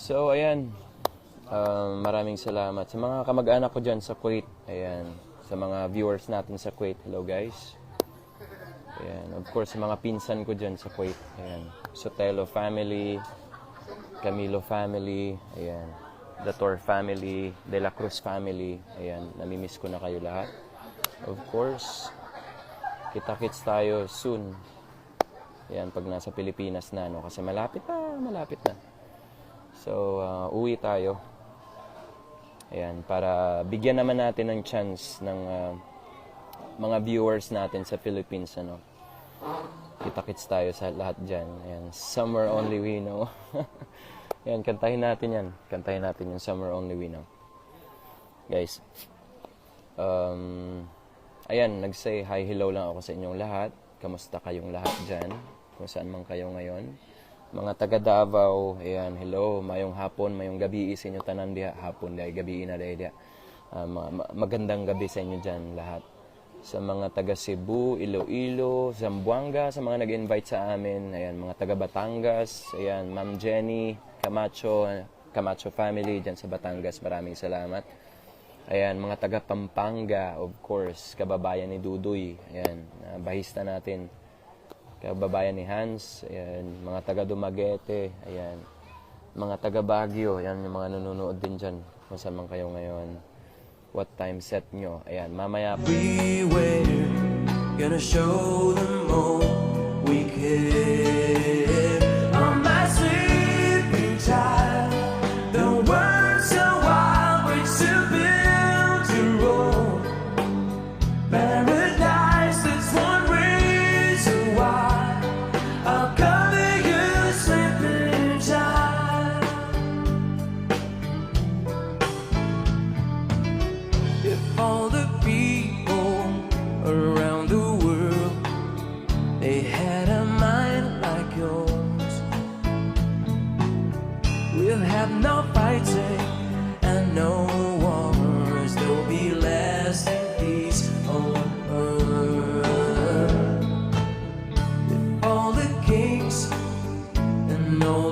So, ayan. Maraming salamat sa mga kamag-anak ko dyan sa Kuwait. Ayan. Sa mga viewers natin sa Kuwait. Hello, guys. Ayan. Of course, sa mga pinsan ko dyan sa Kuwait. Ayan. Sotelo family, Camilo family, ayan. Dator family, De La Cruz family. Ayan. Namimiss ko na kayo lahat. Of course, kita-kits tayo soon. Ayan, pag nasa Pilipinas na, no? Kasi malapit na. So, uwi tayo. Ayan, para bigyan naman natin ng chance ng mga viewers natin sa Philippines, ano. Kita-kits tayo sa lahat dyan. Ayan, Somewhere Only We Know. Ayan, kantahin natin yan. Kantahin natin yung Somewhere Only We Know. Guys, ayan, nag-say hi, hello lang ako sa inyong lahat. Kamusta kayong lahat dyan? Kung saan man kayo ngayon. Mga taga Davao, ayan, hello, mayong hapon, mayong gabi sa inyo tanan diha, hapon dahil gabi na dahil diha. Magandang gabi sa inyo dyan lahat. Sa mga taga Cebu, Iloilo, Zamboanga, sa mga nag-invite sa amin, ayan, mga taga Batangas, ayan, Ma'am Jenny, Camacho family dyan sa Batangas, maraming salamat. Ayan, mga taga Pampanga, of course, kababayan ni Dudoy, ayan, bahista natin. Kababayan ni Hans, ayan, mga taga Dumaguete, ayan, mga taga Baguio, ayan, yung mga nanonood din dyan, kung saan man kayo ngayon, what time set nyo, ayan, mamaya po. Beware, gonna show them all we care. On my sleeping child, the world's so wild, we're too built to roll. Paradise, that's one reason why I'll cover you, sleeping child. If all the people around the world, they had a mind like yours, we'll have no fighting and no wars. There'll be lasting peace on earth. If all the kings and all